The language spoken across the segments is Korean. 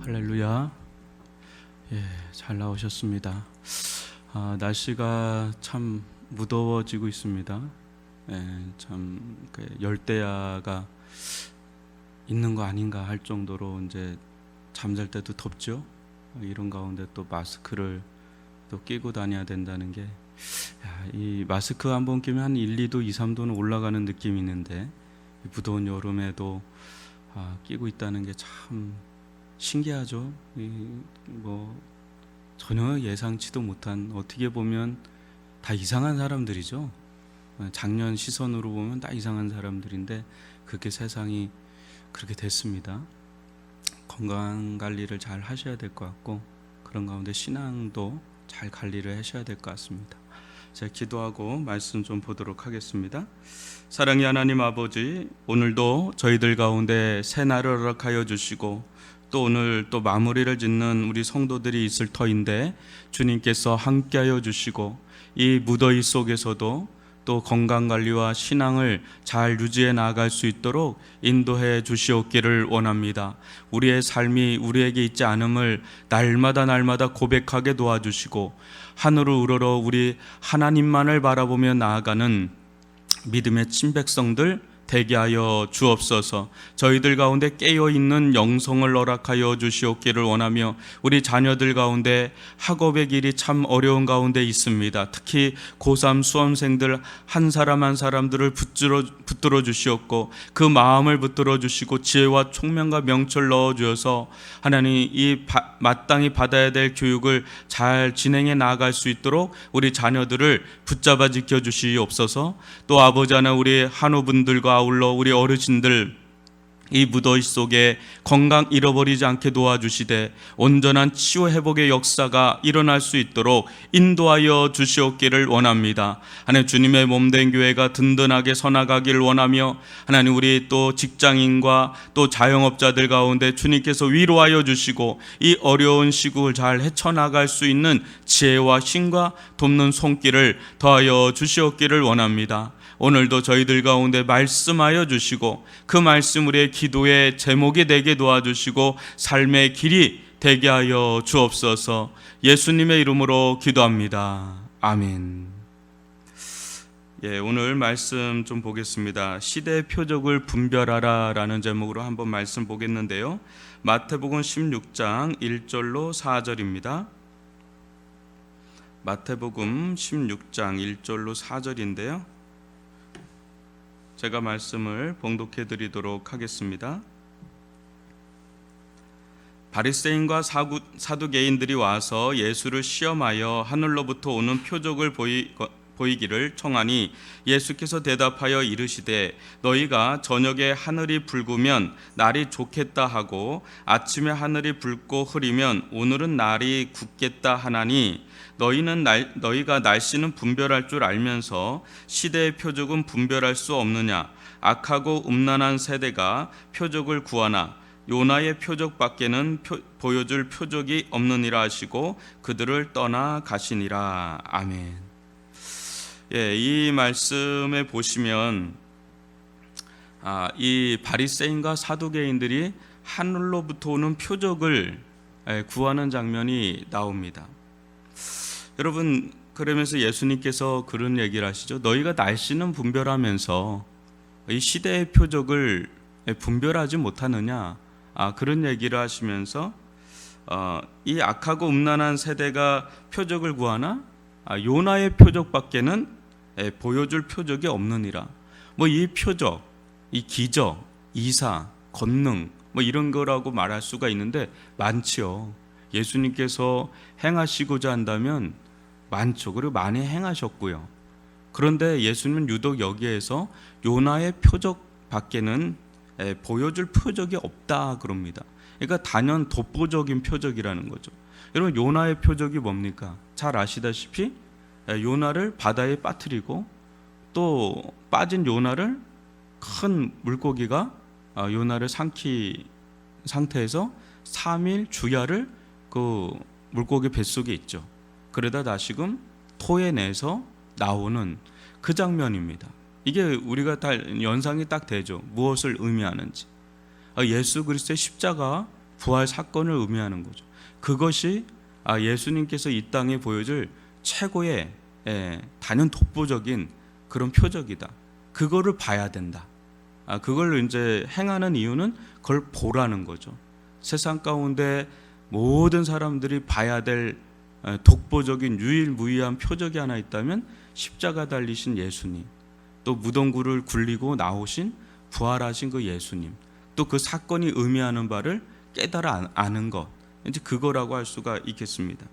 할렐루야. 잘 나오셨습니다. 날씨가 참 무더워지고 있습니다. 참 열대야가 있는 거 아닌가 할 정도로 이제 잠잘 때도 덥죠. 이런 가운데 또 마스크를 또 끼고 다녀야 된다는 게, 이 마스크 한번 끼면 한 1, 2도, 2, 3도는 올라가는 느낌이 있는데, 이 무더운 여름에도 끼고 있다는 게 참 신기하죠. 뭐 전혀 예상치도 못한, 어떻게 보면 다 이상한 사람들이죠. 작년 시선으로 보면 다 이상한 사람들인데 그렇게 세상이 그렇게 됐습니다. 건강 관리를 잘 하셔야 될 것 같고, 그런 가운데 신앙도 잘 관리를 하셔야 될 것 같습니다. 제가 기도하고 말씀 좀 보도록 하겠습니다. 사랑의 하나님 아버지, 오늘도 저희들 가운데 새 날을 허락하여 주시고, 또 오늘 또 마무리를 짓는 우리 성도들이 있을 터인데 주님께서 함께하여 주시고, 이 무더위 속에서도 또 건강관리와 신앙을 잘 유지해 나아갈 수 있도록 인도해 주시옵기를 원합니다. 우리의 삶이 우리에게 있지 않음을 날마다 고백하게 도와주시고, 하늘을 우러러 우리 하나님만을 바라보며 나아가는 믿음의 친백성들 되게 하여 주옵소서. 저희들 가운데 깨어있는 영성을 허락하여 주시옵기를 원하며, 우리 자녀들 가운데 학업의 길이 참 어려운 가운데 있습니다. 특히 고3 수험생들 한 사람 한 사람들을 붙들어 주시옵고, 그 마음을 붙들어 주시고 지혜와 총명과 명철 넣어 주어서 하나님 이 마땅히 받아야 될 교육을 잘 진행해 나아갈 수 있도록 우리 자녀들을 붙잡아 지켜 주시옵소서. 또 아버지 하나, 우리 한우분들과 아울러 우리 어르신들 이 무더위 속에 건강 잃어버리지 않게 도와주시되 온전한 치유 회복의 역사가 일어날 수 있도록 인도하여 주시옵기를 원합니다. 하나님, 주님의 몸된 교회가 든든하게 서나가기를 원하며, 하나님 우리 또 직장인과 또 자영업자들 가운데 주님께서 위로하여 주시고 이 어려운 시국을 잘 헤쳐나갈 수 있는 지혜와 힘과 돕는 손길을 더하여 주시옵기를 원합니다. 오늘도 저희들 가운데 말씀하여 주시고, 그 말씀 우리의 기도의 제목이 되게 도와주시고 삶의 길이 되게 하여 주옵소서. 예수님의 이름으로 기도합니다. 아멘. 오늘 말씀 좀 보겠습니다. 시대의 표적을 분별하라 라는 제목으로 한번 말씀 보겠는데요, 마태복음 16장 1절로 4절입니다. 마태복음 16장 1절로 4절인데요, 제가 말씀을 봉독해 드리도록 하겠습니다. 바리새인과 사두개인들이 와서 예수를 시험하여 하늘로부터 오는 표적을 보이기를 청하니, 예수께서 대답하여 이르시되 너희가 저녁에 하늘이 붉으면 날이 좋겠다 하고 아침에 하늘이 붉고 흐리면 오늘은 날이 굳겠다 하나니, 너희가 날씨는 분별할 줄 알면서 시대의 표적은 분별할 수 없느냐? 악하고 음란한 세대가 표적을 구하나 요나의 표적밖에는 보여줄 표적이 없느니라 하시고 그들을 떠나 가시니라. 아멘. 이 말씀에 보시면 이 바리새인과 사두개인들이 하늘로부터 오는 표적을 구하는 장면이 나옵니다. 여러분, 그러면서 예수님께서 그런 얘기를 하시죠. 너희가 날씨는 분별하면서 이 시대의 표적을 분별하지 못하느냐? 그런 얘기를 하시면서 이 악하고 음란한 세대가 표적을 구하나 요나의 표적밖에는 보여줄 표적이 없느니라. 이 표적, 이 기적, 이사, 권능 이런 거라고 말할 수가 있는데 많지요. 예수님께서 행하시고자 한다면 많죠. 그리고 많이 행하셨고요. 그런데 예수님은 유독 여기에서 요나의 표적 밖에는 보여줄 표적이 없다 그럽니다. 그러니까 단연 독보적인 표적이라는 거죠. 여러분, 요나의 표적이 뭡니까? 잘 아시다시피 요나를 바다에 빠뜨리고, 또 빠진 요나를 큰 물고기가 요나를 삼킨 상태에서 3일 주야를 그 물고기 뱃속에 있죠. 그러다 다시금 토해내서 나오는 그 장면입니다. 이게 우리가 다 연상이 딱 되죠. 무엇을 의미하는지. 예수 그리스도의 십자가 부활 사건을 의미하는 거죠. 그것이 예수님께서 이 땅에 보여줄 최고의 단연 독보적인 그런 표적이다. 그거를 봐야 된다. 그걸 이제 행하는 이유는 그걸 보라는 거죠. 세상 가운데 모든 사람들이 봐야 될 독보적인 유일무이한 표적이 하나 있다면 십자가 달리신 예수님, 또 무덤굴을 굴리고 나오신 부활하신 그 예수님, 또 그 사건이 의미하는 바를 깨달아 아는 것, 이제 그거라고 할 수가 있겠습니다.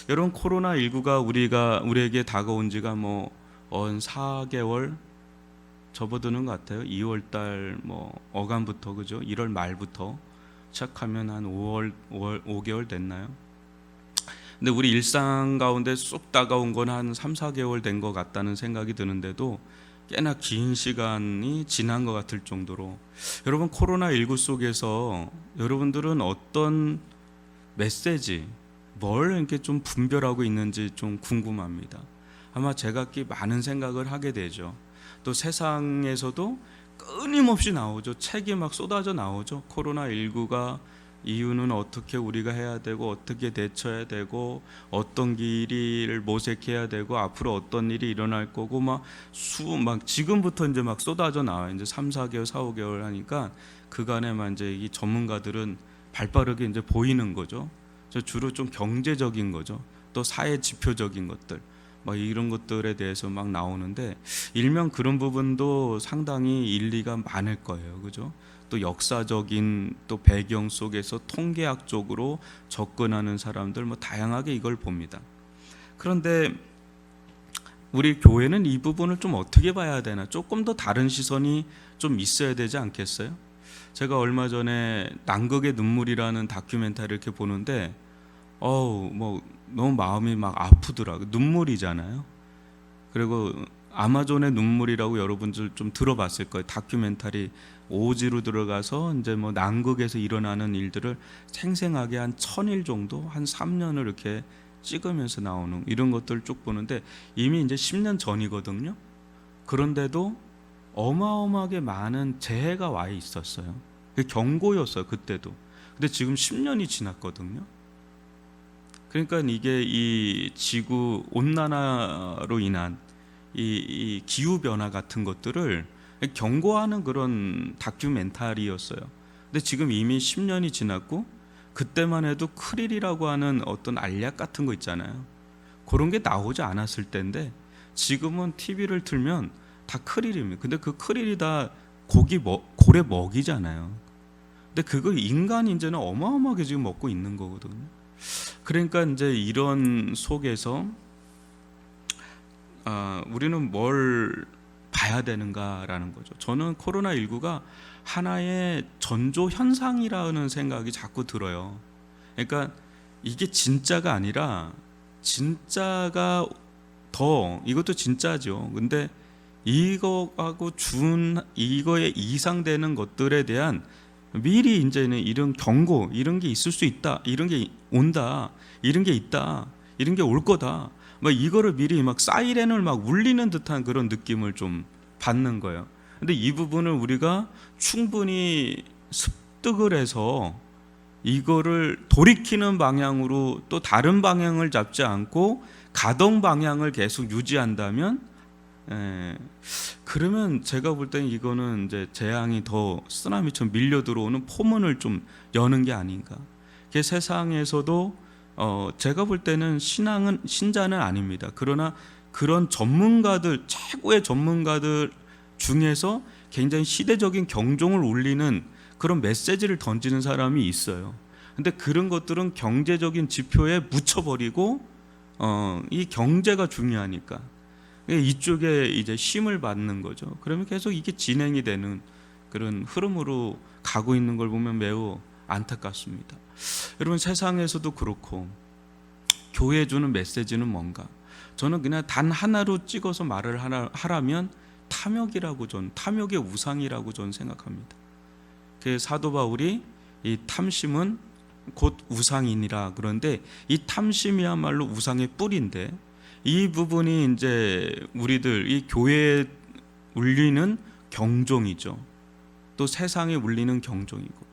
여러분, 코로나19가 우리에게 다가온 지가 뭐 4개월 접어드는 것 같아요. 2월달 어간부터, 그죠? 1월 말부터 시작하면 한 5개월 됐나요? 근데 우리 일상 가운데 쏙 다가온 건 한 3-4개월 된 것 같다는 생각이 드는데도 꽤나 긴 시간이 지난 것 같을 정도로, 여러분, 코로나19 속에서 여러분들은 어떤 메시지, 뭘 이렇게 좀 분별하고 있는지 좀 궁금합니다. 아마 제각기 많은 생각을 하게 되죠. 또 세상에서도 끊임없이 나오죠. 책이 막 쏟아져 나오죠. 코로나19가 이유는 어떻게 우리가 해야 되고, 어떻게 대처해야 되고, 어떤 길을 모색해야 되고, 앞으로 어떤 일이 일어날 거고, 막 지금부터 이제 막 쏟아져 나와요. 이제 3-4개월, 4-5개월 하니까 그간에만 이제 이 전문가들은 발빠르게 이제 보이는 거죠. 주로 좀 경제적인 거죠. 또 사회 지표적인 것들, 막 이런 것들에 대해서 막 나오는데, 일명 그런 부분도 상당히 일리가 많을 거예요. 그죠? 또 역사적인 또 배경 속에서 통계학적으로 접근하는 사람들 다양하게 이걸 봅니다. 그런데 우리 교회는 이 부분을 좀 어떻게 봐야 되나? 조금 더 다른 시선이 좀 있어야 되지 않겠어요? 제가 얼마 전에 남극의 눈물이라는 다큐멘터리를 이렇게 보는데 너무 마음이 막 아프더라고요. 눈물이잖아요. 그리고 아마존의 눈물이라고 여러분들 좀 들어봤을 거예요. 다큐멘터리 오지로 들어가서 이제 남극에서 일어나는 일들을 생생하게 한 1000일 정도, 한 3년을 이렇게 찍으면서 나오는 이런 것들 쭉 보는데, 이미 이제 10년 전이거든요. 그런데도 어마어마하게 많은 재해가 와 있었어요. 경고였어요, 그때도. 근데 지금 10년이 지났거든요. 그러니까 이게 이 지구 온난화로 인한 이 기후 변화 같은 것들을 경고하는 그런 다큐멘터리였어요. 근데 지금 이미 10년이 지났고, 그때만 해도 크릴이라고 하는 어떤 알약 같은 거 있잖아요. 그런 게 나오지 않았을 때인데, 지금은 TV를 틀면 다 크릴입니다. 근데 그 크릴이 다 고래 먹이잖아요. 근데 그걸 인간이 이제는 어마어마하게 지금 먹고 있는 거거든요. 그러니까 이제 이런 속에서 우리는 뭘 봐야 되는가라는 거죠. 저는 코로나19가 하나의 전조 현상이라는 생각이 자꾸 들어요. 그러니까 이게 진짜가 아니라, 진짜가 이것도 진짜죠. 근데 이거하고 이거에 이상되는 것들에 대한 미리 이제는 이런 경고, 이런 게 있을 수 있다, 이런 게 온다, 이런 게 있다, 이런 게 올 거다, 이거를 미리 사이렌을 울리는 듯한 그런 느낌을 좀 받는 거예요. 근데 이 부분을 우리가 충분히 습득을 해서 이거를 돌이키는 방향으로, 또 다른 방향을 잡지 않고 가던 방향을 계속 유지한다면, 그러면 제가 볼 때는 이거는 이제 재앙이 더 쓰나미처럼 밀려 들어오는 포문을 좀 여는 게 아닌가. 세상에서도 제가 볼 때는 신자는 아닙니다. 그러나 그런 전문가들, 최고의 전문가들 중에서 굉장히 시대적인 경종을 울리는 그런 메시지를 던지는 사람이 있어요. 근데 그런 것들은 경제적인 지표에 묻혀버리고, 이 경제가 중요하니까 이쪽에 이제 힘을 받는 거죠. 그러면 계속 이게 진행이 되는 그런 흐름으로 가고 있는 걸 보면 매우 안타깝습니다. 여러분, 세상에서도 그렇고 교회에 주는 메시지는 뭔가? 저는 그냥 단 하나로 찍어서 말을 하라면 탐욕의 우상이라고 저는 생각합니다. 그 사도 바울이 이 탐심은 곧 우상이니라, 그런데 이 탐심이야말로 우상의 뿌리인데, 이 부분이 이제 우리들 이 교회에 울리는 경종이죠. 또 세상에 울리는 경종이고,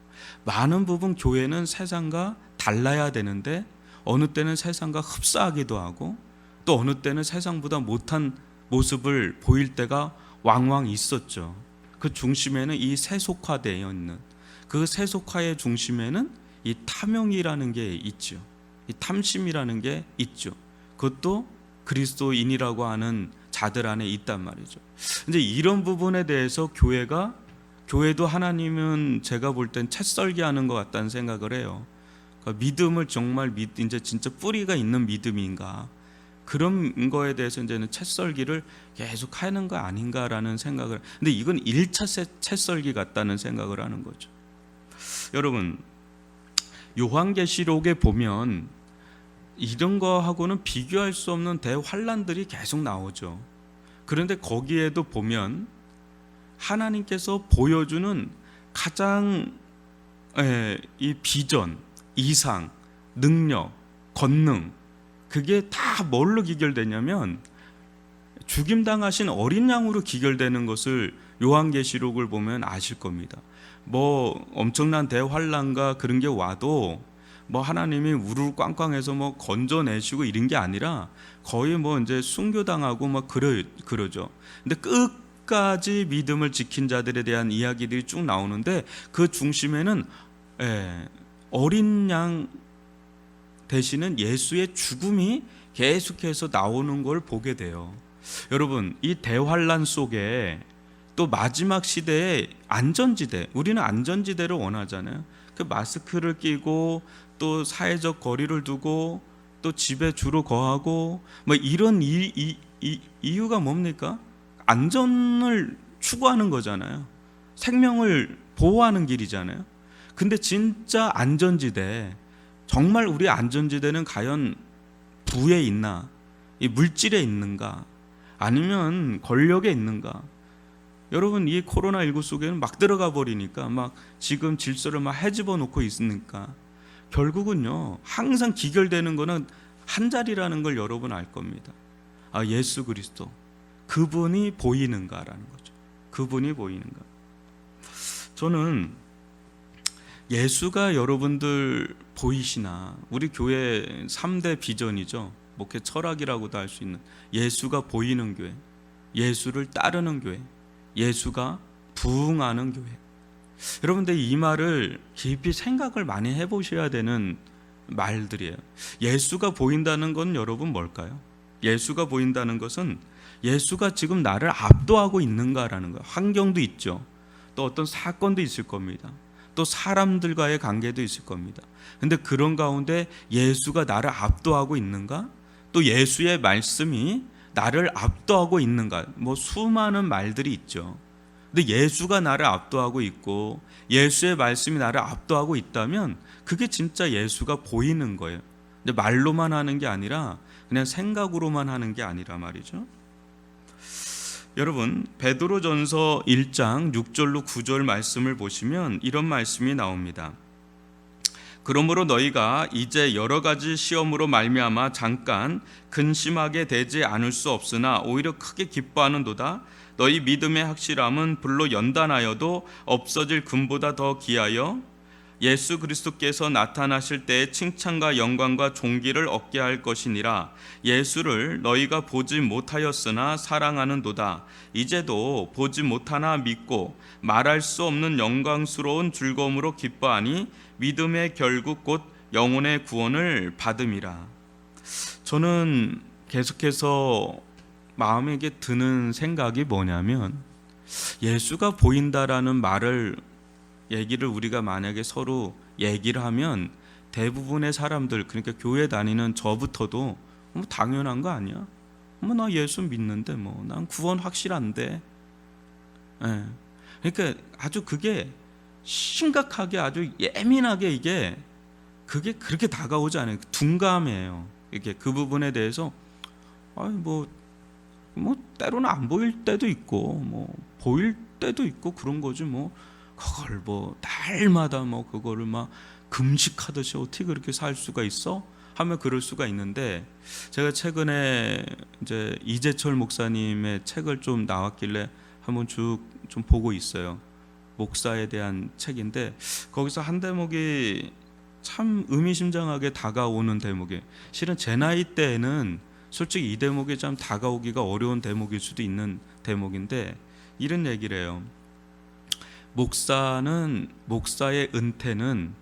많은 부분 교회는 세상과 달라야 되는데 어느 때는 세상과 흡사하기도 하고 또 어느 때는 세상보다 못한 모습을 보일 때가 왕왕 있었죠. 그 중심에는 이 세속화되어 있는 그 세속화의 중심에는 이 탐욕이라는 게 있죠. 이 탐심이라는 게 있죠. 그것도 그리스도인이라고 하는 자들 안에 있단 말이죠. 근데 이런 부분에 대해서 교회도 하나님은 제가 볼 땐 채썰기하는 것 같다는 생각을 해요. 그러니까 믿음을 정말 이제 진짜 뿌리가 있는 믿음인가 그런 거에 대해서 이제는 채썰기를 계속 하는 거 아닌가라는 생각을. 근데 이건 1차 채썰기 같다는 생각을 하는 거죠. 여러분 요한계시록에 보면 이런 거하고는 비교할 수 없는 대환란들이 계속 나오죠. 그런데 거기에도 보면 하나님께서 보여주는 가장 이 비전, 이상, 능력, 권능 그게 다 뭘로 기결되냐면 죽임당하신 어린 양으로 기결되는 것을 요한계시록을 보면 아실 겁니다. 뭐 엄청난 대환란과 그런 게 와도 뭐 하나님이 우르르 꽝꽝해서 뭐 건져내시고 이런 게 아니라 거의 뭐 이제 순교당하고 막 그러죠. 근데 끝까지 믿음을 지킨 자들에 대한 이야기들이 쭉 나오는데 그 중심에는 어린 양 되시는 예수의 죽음이 계속해서 나오는 걸 보게 돼요. 여러분 이 대환란 속에 또 마지막 시대의 안전지대, 우리는 안전지대를 원하잖아요. 그 마스크를 끼고 또 사회적 거리를 두고 또 집에 주로 거하고 뭐 이런 이유가 뭡니까? 안전을 추구하는 거잖아요. 생명을 보호하는 길이잖아요. 근데 진짜 안전지대, 정말 우리 안전지대는 과연 부에 있나? 이 물질에 있는가? 아니면 권력에 있는가? 여러분 이 코로나19 속에는 막 들어가 버리니까 막 지금 질서를 막 헤집어 놓고 있으니까 결국은요 항상 기결되는 거는 한 자리라는 걸 여러분 알 겁니다. 아, 예수 그리스도 그분이 보이는가라는 거죠. 그분이 보이는가. 저는 예수가 여러분들 보이시나? 우리 교회 3대 비전이죠. 목회 철학이라고도 할 수 있는 예수가 보이는 교회, 예수를 따르는 교회, 예수가 부응하는 교회. 여러분들 이 말을 깊이 생각을 많이 해보셔야 되는 말들이에요. 예수가 보인다는 건 여러분 뭘까요? 예수가 보인다는 것은 예수가 지금 나를 압도하고 있는가라는 거예요. 환경도 있죠. 또 어떤 사건도 있을 겁니다. 또 사람들과의 관계도 있을 겁니다. 근데 그런 가운데 예수가 나를 압도하고 있는가? 또 예수의 말씀이 나를 압도하고 있는가? 뭐 수많은 말들이 있죠. 근데 예수가 나를 압도하고 있고 예수의 말씀이 나를 압도하고 있다면 그게 진짜 예수가 보이는 거예요. 근데 말로만 하는 게 아니라 그냥 생각으로만 하는 게 아니라 말이죠. 여러분 베드로전서 1장 6절로 9절 말씀을 보시면 이런 말씀이 나옵니다. 그러므로 너희가 이제 여러 가지 시험으로 말미암아 잠깐 근심하게 되지 않을 수 없으나 오히려 크게 기뻐하는도다. 너희 믿음의 확실함은 불로 연단하여도 없어질 금보다 더 귀하여 예수 그리스도께서 나타나실 때에 칭찬과 영광과 존귀를 얻게 할 것이니라. 예수를 너희가 보지 못하였으나 사랑하는도다. 이제도 보지 못하나 믿고 말할 수 없는 영광스러운 즐거움으로 기뻐하니 믿음의 결국 곧 영혼의 구원을 받음이라. 저는 계속해서 마음에 드는 생각이 뭐냐면 예수가 보인다라는 얘기를 우리가 만약에 서로 얘기를 하면 대부분의 사람들, 그러니까 교회 다니는 저부터도 뭐 당연한 거 아니야? 뭐 나 예수 믿는데 뭐 난 구원 확실한데. 그러니까 아주 그게 심각하게 아주 예민하게 그게 그렇게 다가오지 않아요. 둔감해요. 이게 그 부분에 대해서 뭐 때로는 안 보일 때도 있고 뭐 보일 때도 있고 그런 거지 뭐 그걸 뭐 날마다 뭐 그거를 막 금식하듯이 어떻게 그렇게 살 수가 있어? 하면 그럴 수가 있는데 제가 최근에 이제 이재철 목사님의 책을 좀 나왔길래 한번 쭉 좀 보고 있어요. 목사에 대한 책인데 거기서 한 대목이 참 의미심장하게 다가오는 대목이에요. 실은 제 나이 때에는 솔직히 이 대목이 참 다가오기가 어려운 대목일 수도 있는 대목인데 이런 얘기를 해요. 목사의 은퇴는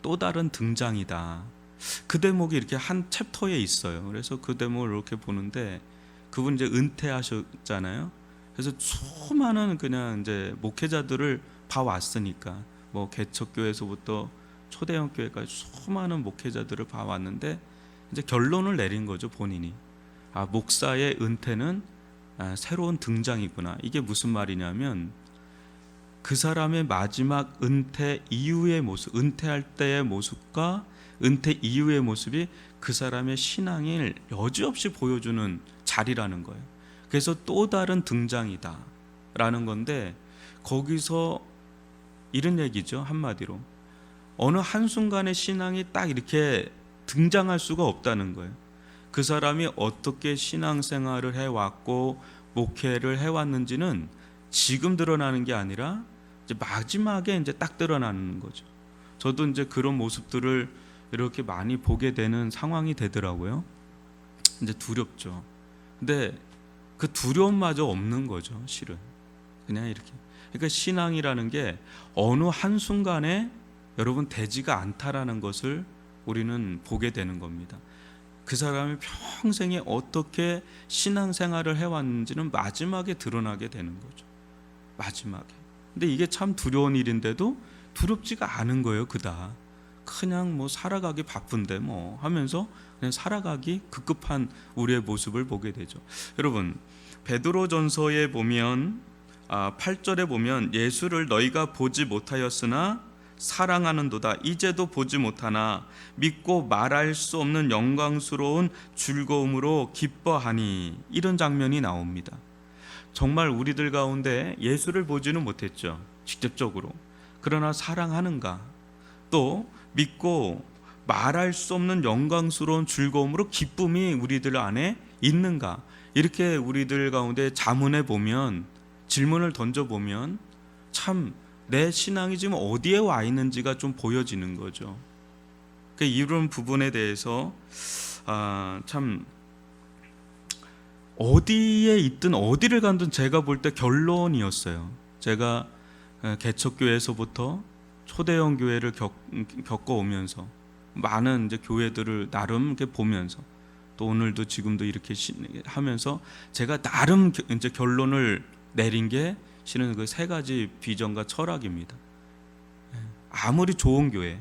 또 다른 등장이다. 그 대목이 이렇게 한 챕터에 있어요. 그래서 그 대목을 이렇게 보는데 그분 이제 은퇴하셨잖아요. 그래서 수많은 그냥 이제 목회자들을 봐왔으니까 뭐 개척교회에서부터 초대형 교회까지 수많은 목회자들을 봐왔는데 이제 결론을 내린 거죠. 본인이 목사의 은퇴는 새로운 등장이구나. 이게 무슨 말이냐면 그 사람의 마지막 은퇴 이후의 모습, 은퇴할 때의 모습과 은퇴 이후의 모습이 그 사람의 신앙을 여지없이 보여주는 자리라는 거예요. 그래서 또 다른 등장이다 라는 건데 거기서 이런 얘기죠. 한마디로 어느 한순간에 신앙이 딱 이렇게 등장할 수가 없다는 거예요. 그 사람이 어떻게 신앙생활을 해왔고 목회를 해왔는지는 지금 드러나는 게 아니라 이제 마지막에 이제 딱 드러나는 거죠. 저도 이제 그런 모습들을 이렇게 많이 보게 되는 상황이 되더라고요. 이제 두렵죠. 근데 그 두려움마저 없는 거죠. 실은 그냥 이렇게. 그러니까 신앙이라는 게 어느 한순간에 여러분 되지가 않다라는 것을 우리는 보게 되는 겁니다. 그 사람이 평생에 어떻게 신앙생활을 해왔는지는 마지막에 드러나게 되는 거죠. 마지막에. 근데 이게 참 두려운 일인데도 두렵지가 않은 거예요. 그다 그냥 뭐 살아가기 바쁜데 뭐 하면서 그냥 살아가기 급급한 우리의 모습을 보게 되죠. 여러분 베드로전서에 보면 8절에 보면 예수를 너희가 보지 못하였으나 사랑하는도다. 이제도 보지 못하나 믿고 말할 수 없는 영광스러운 즐거움으로 기뻐하니. 이런 장면이 나옵니다. 정말 우리들 가운데 예수를 보지는 못했죠. 직접적으로. 그러나 사랑하는가? 또 믿고 말할 수 없는 영광스러운 즐거움으로 기쁨이 우리들 안에 있는가? 이렇게 우리들 가운데 자문해 보면, 질문을 던져보면 참 내 신앙이 지금 어디에 와 있는지가 좀 보여지는 거죠. 이런 부분에 대해서 참 어디에 있든 어디를 가든 제가 볼 때 결론이었어요. 제가 개척교회에서부터 초대형 교회를 겪어오면서 많은 이제 교회들을 나름 이렇게 보면서 또 오늘도 지금도 이렇게 하면서 제가 나름 이제 결론을 내린 게 실은 그 세 가지 비전과 철학입니다. 아무리 좋은 교회,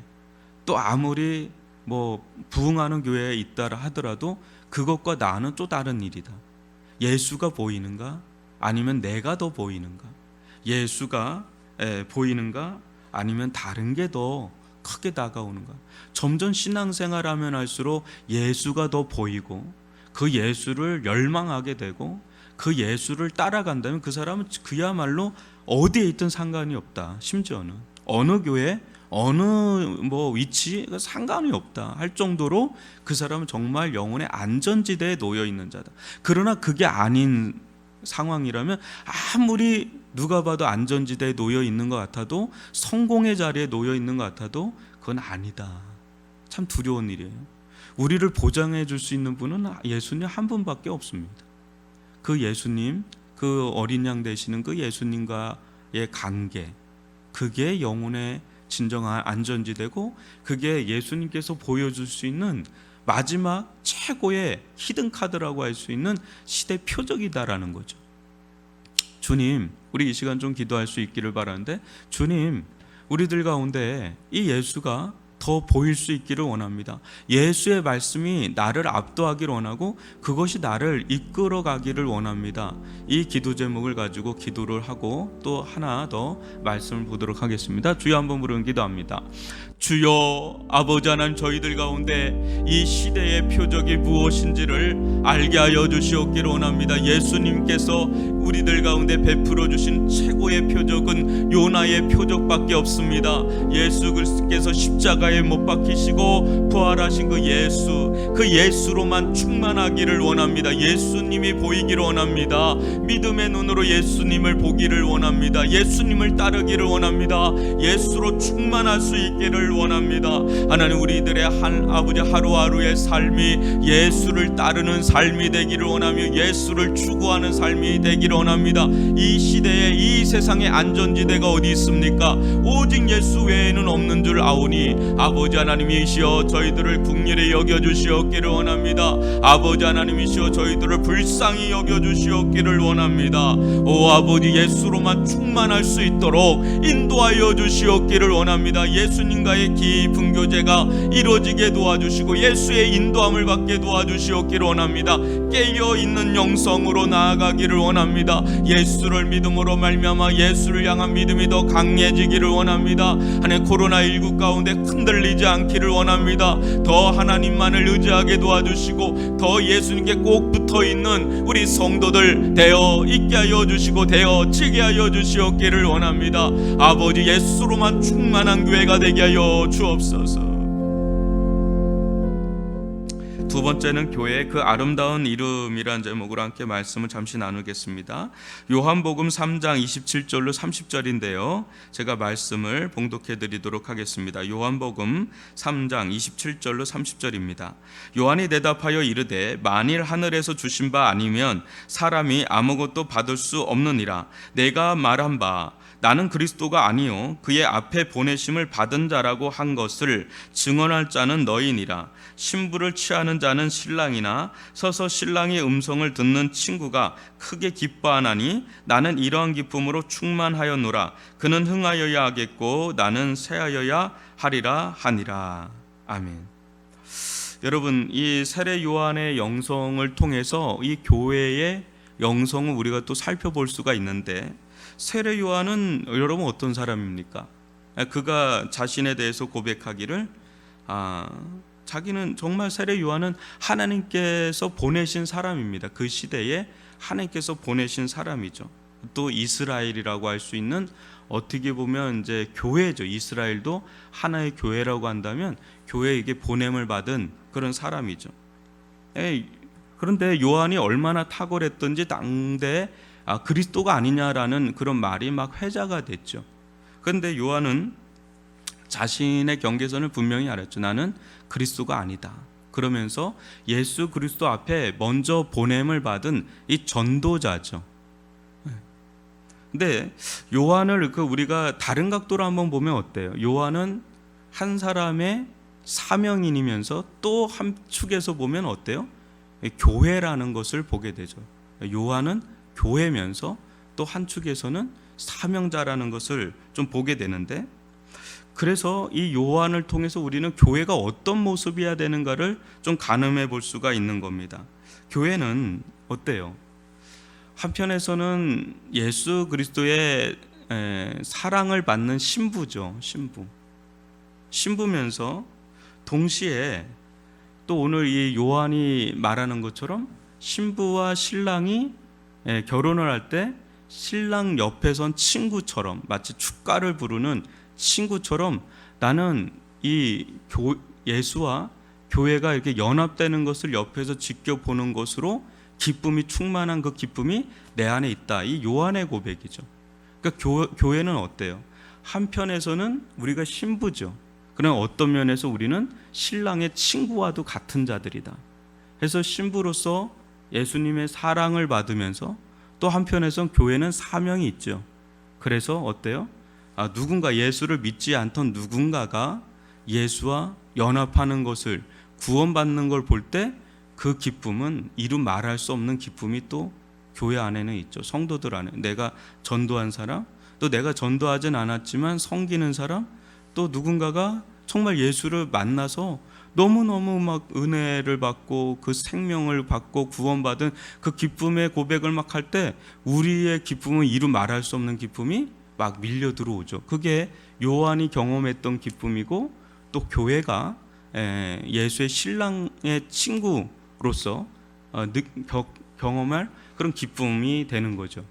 또 아무리 뭐 부흥하는 교회에 있다라 하더라도 그것과 나는 또 다른 일이다. 예수가 보이는가? 아니면 내가 더 보이는가? 예수가 보이는가? 아니면 다른 게 더 크게 다가오는가? 점점 신앙생활하면 할수록 예수가 더 보이고 그 예수를 열망하게 되고 그 예수를 따라간다면 그 사람은 그야말로 어디에 있든 상관이 없다. 심지어는 어느 교회, 어느 뭐 위치 상관이 없다 할 정도로 그 사람은 정말 영혼의 안전지대에 놓여 있는 자다. 그러나 그게 아닌 상황이라면 아무리 누가 봐도 안전지대에 놓여 있는 것 같아도, 성공의 자리에 놓여 있는 것 같아도 그건 아니다. 참 두려운 일이에요. 우리를 보장해 줄 수 있는 분은 예수님 한 분밖에 없습니다. 그 예수님, 그 어린 양 되시는 그 예수님과의 관계, 그게 영혼의 진정한 안전지대고 그게 예수님께서 보여줄 수 있는 마지막 최고의 히든카드라고 할 수 있는 시대 표적이다라는 거죠. 주님, 우리 이 시간 좀 기도할 수 있기를 바라는데, 주님, 우리들 가운데 이 예수가 더 보일 수 있기를 원합니다. 예수의 말씀이 나를 압도하기를 원하고 그것이 나를 이끌어 가기를 원합니다. 이 기도 제목을 가지고 기도를 하고 또 하나 더 말씀을 보도록 하겠습니다. 주여 한번 부르는 기도합니다. 주여, 아버지 하나님, 저희들 가운데 이 시대의 표적이 무엇인지를 알게 하여 주시옵기를 원합니다. 예수님께서 우리들 가운데 베풀어 주신 최고의 표적은 요나의 표적밖에 없습니다. 예수 그리스도께서 십자가에 십자가에 못 박히시고 부활하신 그 예수로만 충만하기를 원합니다. 예수님이 보이기를 원합니다. 믿음의 눈으로 예수님을 보기를 원합니다. 예수님을 따르기를 원합니다. 예수로 충만할 수 있기를 원합니다. 하나님, 우리들의 아버지 하루하루의 삶이 예수를 따르는 삶이 되기를 원하며 예수를 추구하는 삶이 되기를 원합니다. 이 시대에, 이 세상의 안전지대가 어디 있습니까? 오직 예수 외에는 없는 줄 아오니 아버지 하나님이시여 저희들을 긍휼히 여겨주시옵기를 원합니다. 아버지 하나님이시여 저희들을 불쌍히 여겨주시옵기를 원합니다. 오 아버지, 예수로만 충만할 수 있도록 인도하여 주시옵기를 원합니다. 예수님과의 깊은 교제가 이루어지게 도와주시고 예수의 인도함을 받게 도와주시옵기를 원합니다. 깨어있는 영성으로 나아가기를 원합니다. 예수를 믿음으로 말미암아 예수를 향한 믿음이 더 강해지기를 원합니다. 하나님, 코로나19 가운데 흔들리지 않기를 원합니다. 더 하나님만을 의지하게 도와주시고 더 예수님께 꼭 붙어있는 우리 성도들 되어 있게 하여 주시고 되어지게 하여 주시옵기를 원합니다. 아버지, 예수로만 충만한 교회가 되게 하여 주옵소서. 두 번째는 교회의 그 아름다운 이름이란 제목으로 함께 말씀을 잠시 나누겠습니다. 요한복음 3장 27절로 30절인데요. 제가 말씀을 봉독해 드리도록 하겠습니다. 요한복음 3장 27절로 30절입니다. 요한이 대답하여 이르되 만일 하늘에서 주신 바 아니면 사람이 아무것도 받을 수 없느니라. 내가 말한 바 나는 그리스도가 아니요 그의 앞에 보내심을 받은 자라고 한 것을 증언할 자는 너희니라. 신부를 취하는 자는 신랑이나 서서 신랑의 음성을 듣는 친구가 크게 기뻐하나니 나는 이러한 기쁨으로 충만하였노라. 그는 흥하여야 하겠고 나는 쇠하여야 하리라 하니라. 아멘. 여러분, 이 세례 요한의 영성을 통해서 이 교회의 영성을 우리가 또 살펴볼 수가 있는데, 세례 요한은 여러분 어떤 사람입니까? 그가 자신에 대해서 고백하기를 자기는 정말 세례 요한은 하나님께서 보내신 사람입니다. 그 시대에 하나님께서 보내신 사람이죠. 또 이스라엘이라고 할 수 있는, 어떻게 보면 이제 교회죠. 이스라엘도 하나의 교회라고 한다면 교회에게 보냄을 받은 그런 사람이죠. 그런데 요한이 얼마나 탁월했던지 당대에 그리스도가 아니냐라는 그런 말이 막 회자가 됐죠. 그런데 요한은 자신의 경계선을 분명히 알았죠. 나는 그리스도가 아니다. 그러면서 예수 그리스도 앞에 먼저 보냄을 받은 이 전도자죠. 근데 요한을 우리가 다른 각도로 한번 보면 어때요? 요한은 한 사람의 사명인이면서 또 한 축에서 보면 어때요? 교회라는 것을 보게 되죠. 요한은 교회면서 또 한 축에서는 사명자라는 것을 좀 보게 되는데, 그래서 이 요한을 통해서 우리는 교회가 어떤 모습이어야 되는가를 좀 가늠해 볼 수가 있는 겁니다. 교회는 어때요? 한편에서는 예수 그리스도의 사랑을 받는 신부죠. 신부면서 동시에 또 오늘 이 요한이 말하는 것처럼 신부와 신랑이 결혼을 할 때 신랑 옆에 선 친구처럼, 마치 축가를 부르는 친구처럼 나는 이 예수와 교회가 이렇게 연합되는 것을 옆에서 지켜보는 것으로 기쁨이 충만한 그 기쁨이 내 안에 있다. 이 요한의 고백이죠. 그러니까 교회는 어때요? 한편에서는 우리가 신부죠. 그러나 어떤 면에서 우리는 신랑의 친구와도 같은 자들이다. 그래서 신부로서 예수님의 사랑을 받으면서 또 한편에선 교회는 사명이 있죠. 그래서 어때요? 누군가 예수를 믿지 않던 누군가가 예수와 연합하는 것을, 구원받는 걸 볼 때 그 기쁨은 이루 말할 수 없는 기쁨이 또 교회 안에는 있죠. 성도들 안에. 내가 전도한 사람, 또 내가 전도하진 않았지만 섬기는 사람, 또 누군가가 정말 예수를 만나서 너무너무 막 은혜를 받고 그 생명을 받고 구원받은 그 기쁨의 고백을 막 할 때 우리의 기쁨은 이루 말할 수 없는 기쁨이 막 밀려 들어오죠. 그게 요한이 경험했던 기쁨이고, 또 교회가 예수의 신랑의 친구로서 경험할 그런 기쁨이 되는 거죠.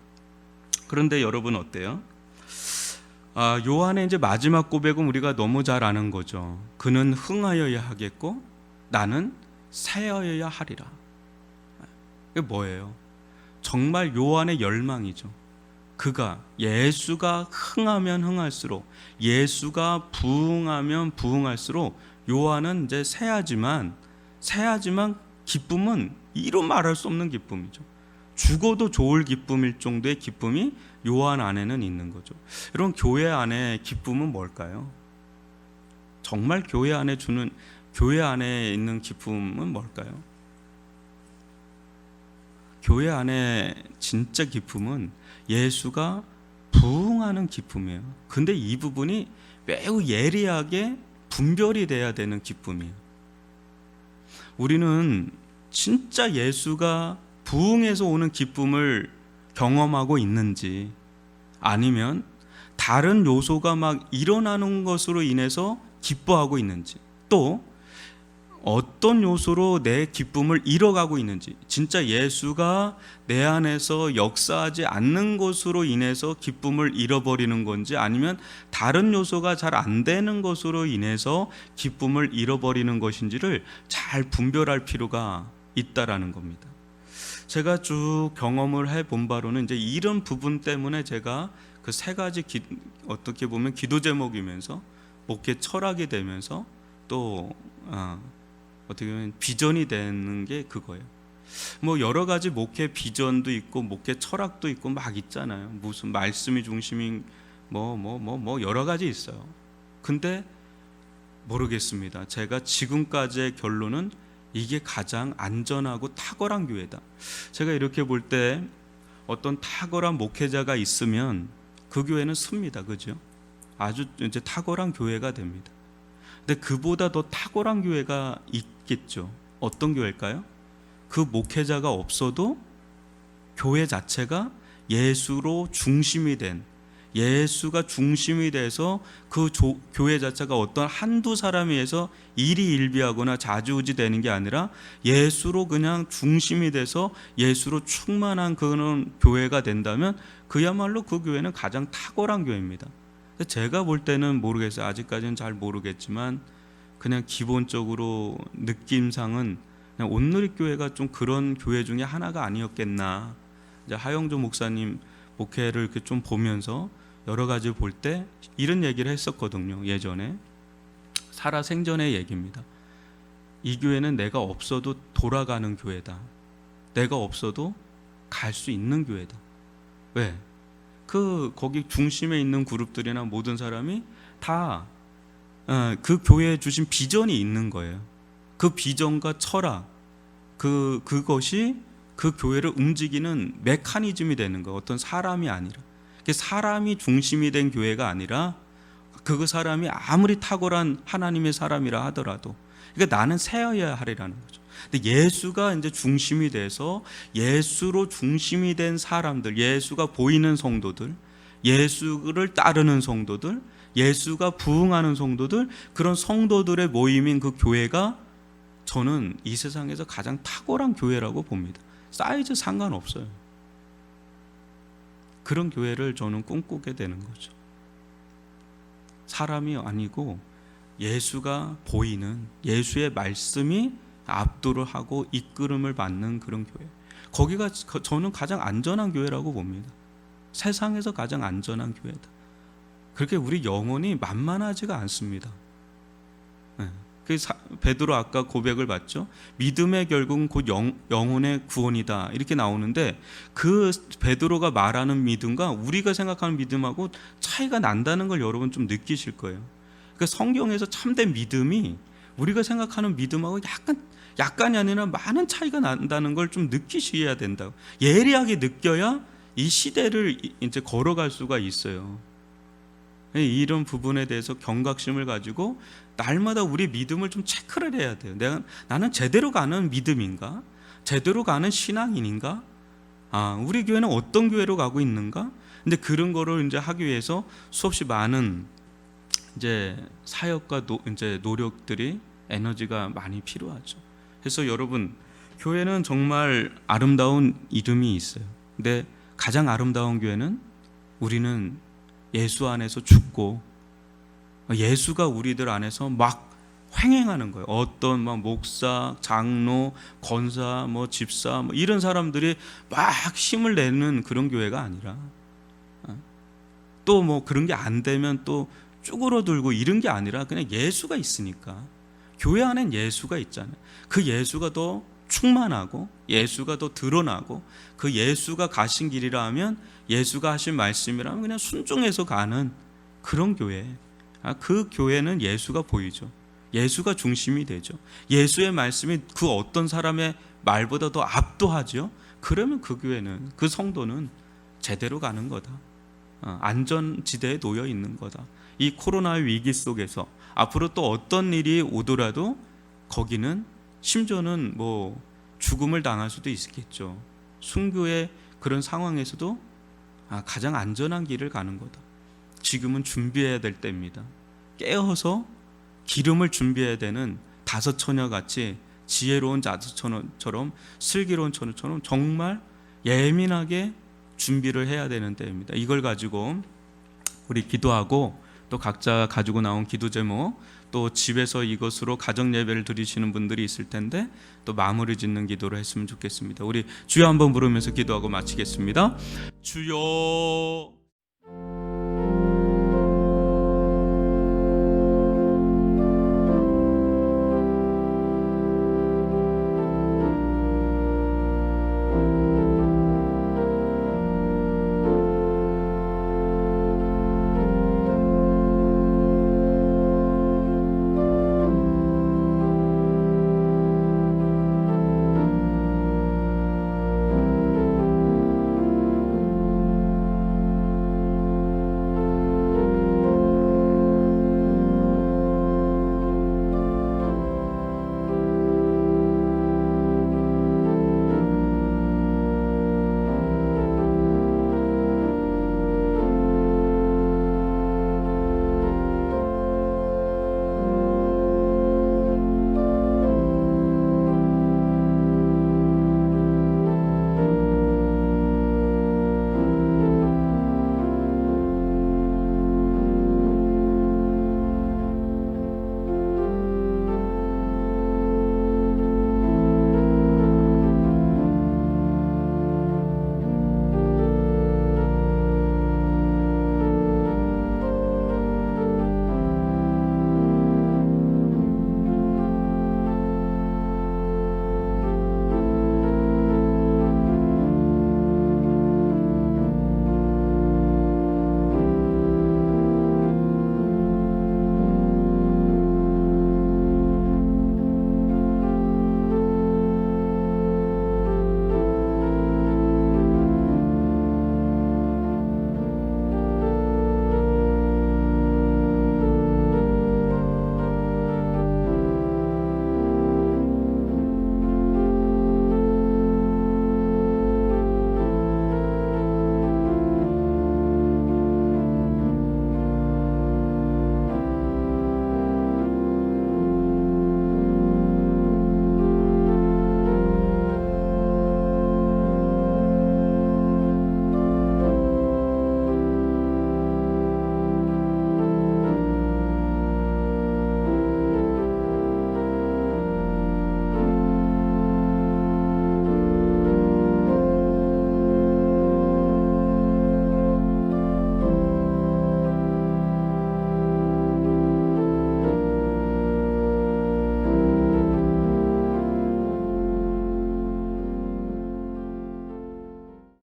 그런데 여러분 어때요? 요한의 이제 마지막 고백은 우리가 너무 잘 아는 거죠. 그는 흥하여야 하겠고 나는 새하여야 하리라. 이게 뭐예요? 정말 요한의 열망이죠. 그가 예수가 흥하면 흥할수록, 예수가 부흥하면 부흥할수록 요한은 이제 새하지만 기쁨은 이루 말할 수 없는 기쁨이죠. 죽어도 좋을 기쁨일 정도의 기쁨이 요한 안에는 있는 거죠. 여러분, 교회 안에 기쁨은 뭘까요? 정말 교회 안에 있는 기쁨은 뭘까요? 교회 안에 진짜 기쁨은 예수가 부흥하는 기쁨이에요. 근데 이 부분이 매우 예리하게 분별이 돼야 되는 기쁨이에요. 우리는 진짜 예수가 부흥해서 오는 기쁨을 경험하고 있는지, 아니면 다른 요소가 막 일어나는 것으로 인해서 기뻐하고 있는지, 또 어떤 요소로 내 기쁨을 잃어가고 있는지, 진짜 예수가 내 안에서 역사하지 않는 것으로 인해서 기쁨을 잃어버리는 건지, 아니면 다른 요소가 잘 안 되는 것으로 인해서 기쁨을 잃어버리는 것인지를 잘 분별할 필요가 있다라는 겁니다. 제가 쭉 경험을 해본 바로는 이제 이런 부분 때문에 제가 그 세 가지 어떻게 보면 기도 제목이면서 목회 철학이 되면서 또 어떻게 보면 비전이 되는 게 그거예요. 뭐 여러 가지 목회 비전도 있고 목회 철학도 있고 막 있잖아요. 무슨 말씀이 중심인 뭐 여러 가지 있어요. 근데 모르겠습니다. 제가 지금까지의 결론은 이게 가장 안전하고 탁월한 교회다. 제가 이렇게 볼 때 어떤 탁월한 목회자가 있으면 그 교회는 습니다. 그죠? 아주 이제 탁월한 교회가 됩니다. 근데 그보다 더 탁월한 교회가 있겠죠. 어떤 교회일까요? 그 목회자가 없어도 교회 자체가 예수로 중심이 된, 예수가 중심이 돼서 그 교회 자체가 어떤 한두 사람에 의해서 일희일비하거나 좌지우지 되는 게 아니라 예수로 그냥 중심이 돼서 예수로 충만한 그런 교회가 된다면 그야말로 그 교회는 가장 탁월한 교회입니다. 제가 볼 때는 모르겠어요. 아직까지는 잘 모르겠지만 그냥 기본적으로 느낌상은 그냥 온누리교회가 좀 그런 교회 중에 하나가 아니었겠나. 이제 하영조 목사님 목회를 이렇게 좀 보면서 여러 가지 볼 때 이런 얘기를 했었거든요. 예전에 살아생전의 얘기입니다. 이 교회는 내가 없어도 돌아가는 교회다. 내가 없어도 갈 수 있는 교회다. 왜? 거기 중심에 있는 그룹들이나 모든 사람이 다 그 교회에 주신 비전이 있는 거예요. 그 비전과 철학, 그것이 그 교회를 움직이는 메커니즘이 되는 거예요. 어떤 사람이 아니라. 사람이 중심이 된 교회가 아니라 그 사람이 아무리 탁월한 하나님의 사람이라 하더라도, 그러니까 나는 새어야 하리라는 거죠. 근데 예수가 이제 중심이 돼서 예수로 중심이 된 사람들, 예수가 보이는 성도들, 예수를 따르는 성도들, 예수가 부흥하는 성도들, 그런 성도들의 모임인 그 교회가 저는 이 세상에서 가장 탁월한 교회라고 봅니다. 사이즈 상관없어요. 그런 교회를 저는 꿈꾸게 되는 거죠. 사람이 아니고 예수가 보이는, 예수의 말씀이 압도를 하고 이끌음을 받는 그런 교회. 거기가 저는 가장 안전한 교회라고 봅니다. 세상에서 가장 안전한 교회다. 그렇게 우리 영혼이 만만하지가 않습니다. 네. 베드로 아까 고백을 봤죠. 믿음의 결국은 곧 영혼의 구원이다 이렇게 나오는데, 그 베드로가 말하는 믿음과 우리가 생각하는 믿음하고 차이가 난다는 걸 여러분 좀 느끼실 거예요. 그러니까 성경에서 참된 믿음이 우리가 생각하는 믿음하고 약간이 아니라 많은 차이가 난다는 걸 좀 느끼셔야 된다고. 예리하게 느껴야 이 시대를 이제 걸어갈 수가 있어요. 이런 부분에 대해서 경각심을 가지고 날마다 우리 믿음을 좀 체크를 해야 돼요. 나는 제대로 가는 믿음인가? 제대로 가는 신앙인인가? 우리 교회는 어떤 교회로 가고 있는가? 근데 그런 거를 이제 하기 위해서 수없이 많은 이제 사역과 이제 노력들이, 에너지가 많이 필요하죠. 그래서 여러분, 교회는 정말 아름다운 이름이 있어요. 근데 가장 아름다운 교회는 우리는 예수 안에서 죽고 예수가 우리들 안에서 막 횡행하는 거예요. 어떤 막 목사, 장로, 권사, 뭐 집사 뭐 이런 사람들이 막 힘을 내는 그런 교회가 아니라 또 뭐 그런 게 안 되면 또 쭈그러들고 이런 게 아니라 그냥 예수가 있으니까 교회 안엔 예수가 있잖아요. 그 예수가 더 충만하고 예수가 더 드러나고 그 예수가 가신 길이라 하면 예수가 하신 말씀이라면 그냥 순종해서 가는 그런 교회. 그 교회는 예수가 보이죠. 예수가 중심이 되죠. 예수의 말씀이 그 어떤 사람의 말보다 더 압도하죠. 그러면 그 교회는 그 성도는 제대로 가는 거다. 안전지대에 놓여 있는 거다. 이 코로나의 위기 속에서 앞으로 또 어떤 일이 오더라도 거기는 심지어는 뭐 죽음을 당할 수도 있겠죠. 순교의 그런 상황에서도 가장 안전한 길을 가는 거다. 지금은 준비해야 될 때입니다. 깨어서 기름을 준비해야 되는 다섯 처녀같이 지혜로운 다섯 처녀처럼 슬기로운 처녀처럼 정말 예민하게 준비를 해야 되는 때입니다. 이걸 가지고 우리 기도하고 또 각자 가지고 나온 기도 제목 또 집에서 이것으로 가정 예배를 드리시는 분들이 있을 텐데 또 마무리 짓는 기도를 했으면 좋겠습니다. 우리 주여 한번 부르면서 기도하고 마치겠습니다. 주여